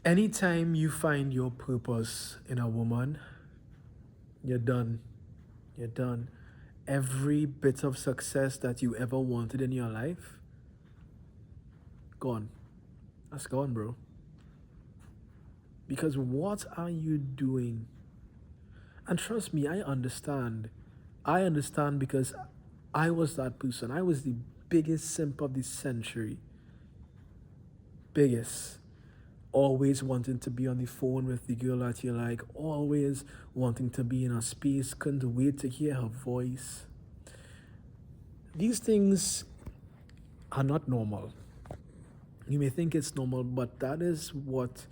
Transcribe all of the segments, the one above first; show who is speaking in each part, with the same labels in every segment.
Speaker 1: Anytime you find your purpose in a woman, you're done. You're done. Every bit of success that you ever wanted in your life, gone. That's gone, bro. Because what are you doing? And trust me, I understand. I understand because I was that person. I was the biggest simp of the century. Biggest. Always wanting to be on the phone with the girl that you like. Always wanting to be in a space. Couldn't wait to hear her voice. These things are not normal. You may think it's normal, but that is what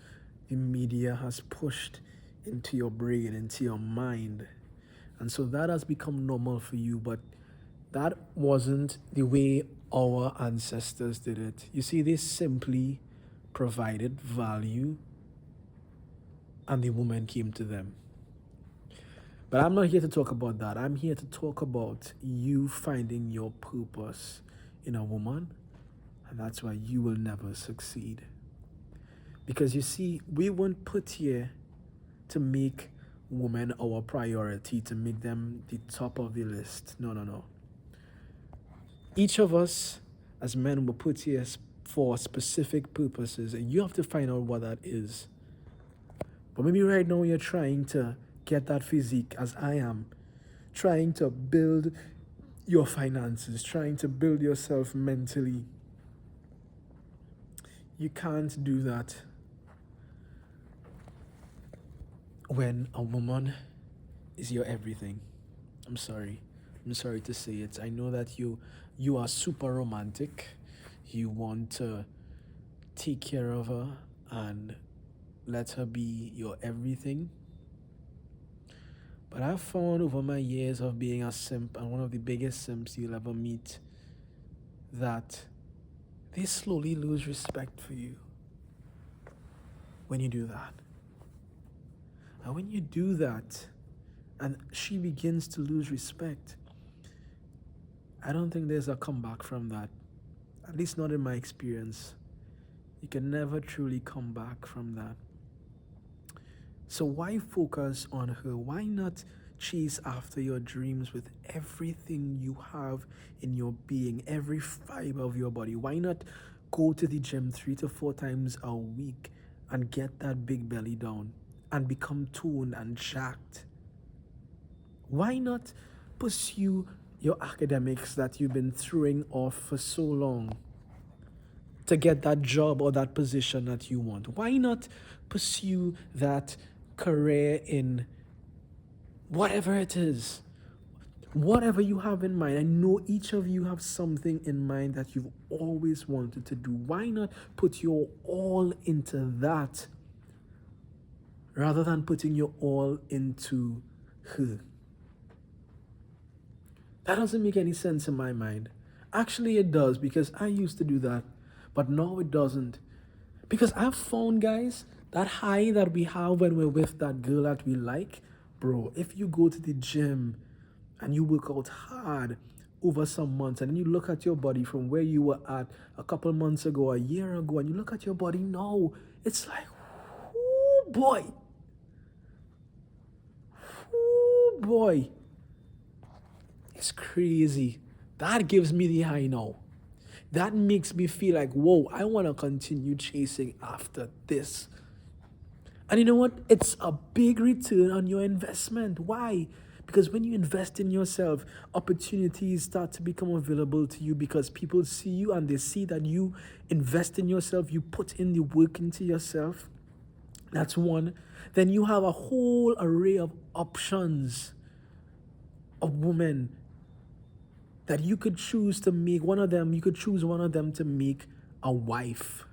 Speaker 1: the media has pushed into your brain, into your mind. And so that has become normal for you, but that wasn't the way our ancestors did it. You see, they simply provided value and the woman came to them. But I'm not here to talk about that. I'm here to talk about you finding your purpose in a woman, and that's why you will never succeed. Because you see, we weren't put here to make women our priority, to make them the top of the list. No, no, no. Each of us as men were put here for specific purposes, and you have to find out what that is. But maybe right now you're trying to get that physique, as I am, trying to build your finances, trying to build yourself mentally. You can't do that when a woman is your everything. I'm sorry. I'm sorry to say it. I know that you are super romantic. You want to take care of her and let her be your everything. But I've found over my years of being a simp, and one of the biggest simps you'll ever meet, that they slowly lose respect for you when you do that. And when you do that, and she begins to lose respect, I don't think there's a comeback from that. At least not in my experience. You can never truly come back from that. So why focus on her? Why not chase after your dreams with everything you have in your being, every fiber of your body? Why not go to the gym 3 to 4 times a week and get that big belly down and become toned and jacked? Why not pursue your academics that you've been throwing off for so long to get that job or that position that you want? Why not pursue that career in whatever it is? Whatever you have in mind. I know each of you have something in mind that you've always wanted to do. Why not put your all into that rather than putting your all into her? That doesn't make any sense in my mind. Actually, it does, because I used to do that, but now it doesn't. Because I've found, guys, that high that we have when we're with that girl that we like, bro, if you go to the gym and you work out hard over some months, and then you look at your body from where you were at a couple months ago, a year ago, and you look at your body now, it's like, oh boy. Oh boy. It's crazy. That gives me the high now. That makes me feel like, whoa, I want to continue chasing after this. And you know what? It's a big return on your investment. Why? Because when you invest in yourself, opportunities start to become available to you because people see you and they see that you invest in yourself, you put in the work into yourself. That's one. Then you have a whole array of options of women that you could choose to make one of them, you could choose one of them to make a wife.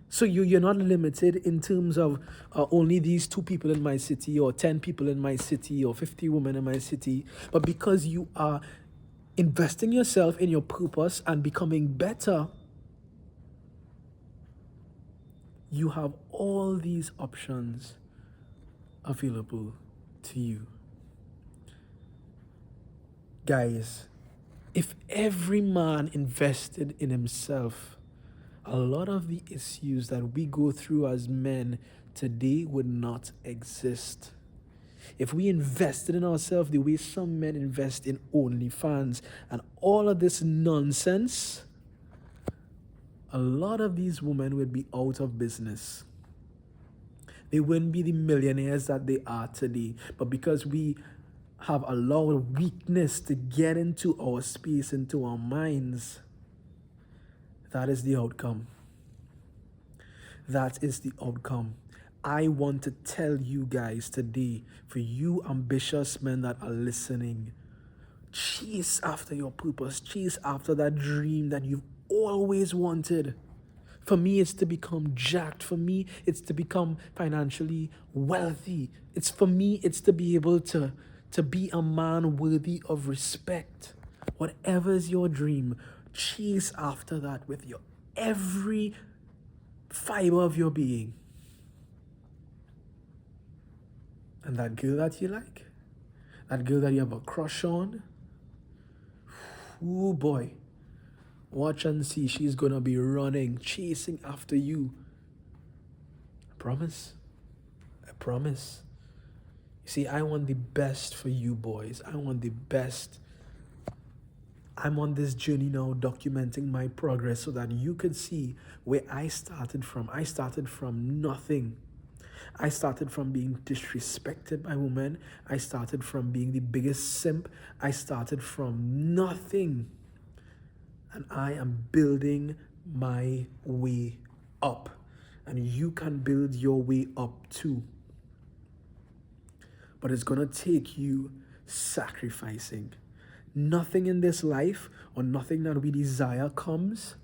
Speaker 1: So you're not limited in terms of only these 2 people in my city, or 10 people in my city, or 50 women in my city. But because you are investing yourself in your purpose and becoming better, you have all these options available to you. Guys, if every man invested in himself a lot of the issues that we go through as men today would not exist. If we invested in ourselves the way some men invest in OnlyFans and all of this nonsense, a lot of these women would be out of business. They wouldn't be the millionaires that they are today. But because we have allowed weakness to get into our space, into our minds, that is the outcome. That is the outcome. I want to tell you guys today, for you ambitious men that are listening, chase after your purpose, chase after that dream that you've always wanted. For me, it's to become jacked. For me, it's to become financially wealthy. For me, it's to be able to be a man worthy of respect. Whatever is your dream, chase after that with your every fiber of your being. And that girl that you like, that girl that you have a crush on, oh boy, watch and see, she's gonna be running, chasing after you. I promise. I promise. You see, I want the best for you boys. I want the best. I'm on this journey now, documenting my progress so that you could see where I started from. I started from nothing. I started from being disrespected by women. I started from being the biggest simp. I started from nothing. And I am building my way up. And you can build your way up too. But it's going to take you sacrificing. Nothing in this life or nothing that we desire comes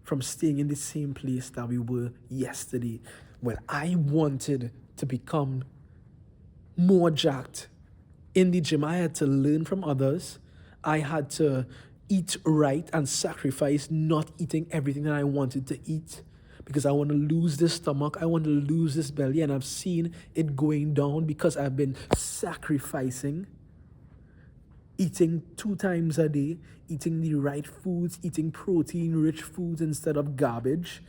Speaker 1: from staying in the same place that we were yesterday. When I wanted to become more jacked in the gym, I had to learn from others. I had to eat right and sacrifice not eating everything that I wanted to eat because I want to lose this stomach. I want to lose this belly, and I've seen it going down because I've been sacrificing. Eating 2 times a day, eating the right foods, eating protein-rich foods instead of garbage.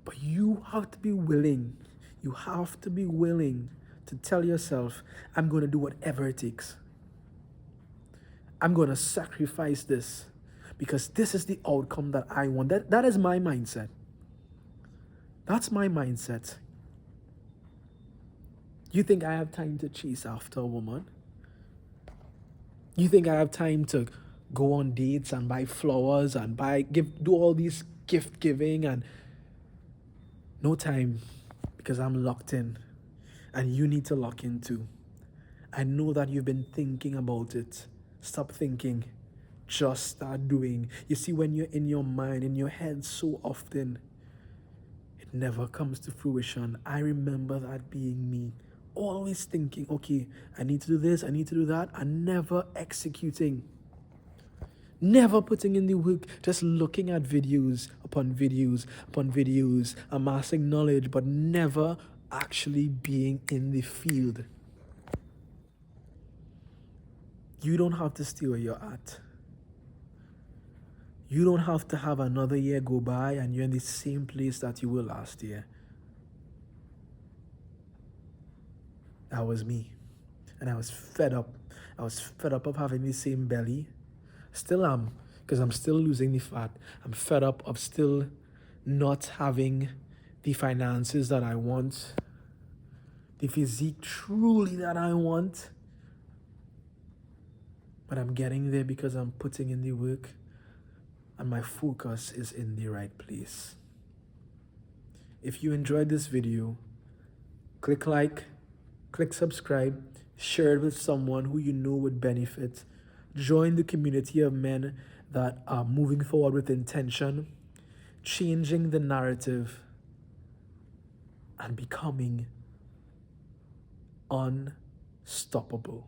Speaker 1: But you have to be willing. You have to be willing to tell yourself, I'm going to do whatever it takes. I'm going to sacrifice this because this is the outcome that I want. That is my mindset. That's my mindset. You think I have time to chase after a woman? You think I have time to go on dates and buy flowers and do all these gift giving? And no time, because I'm locked in. And you need to lock in too. I know that you've been thinking about it. Stop thinking. Just start doing. You see, when you're in your mind, in your head so often, it never comes to fruition. I remember that being me. Always thinking, okay, I need to do this, I need to do that, and never executing. Never putting in the work, just looking at videos upon videos upon videos, amassing knowledge, but never actually being in the field. You don't have to stay where you're at. You don't have to have another year go by and you're in the same place that you were last year. That was me. And I was fed up. I was fed up of having the same belly. Still am, because I'm still losing the fat. I'm fed up of still not having the finances that I want, the physique truly that I want. But I'm getting there because I'm putting in the work and my focus is in the right place. If you enjoyed this video, click like, click subscribe, share it with someone who you know would benefit. Join the community of men that are moving forward with intention, changing the narrative, and becoming unstoppable.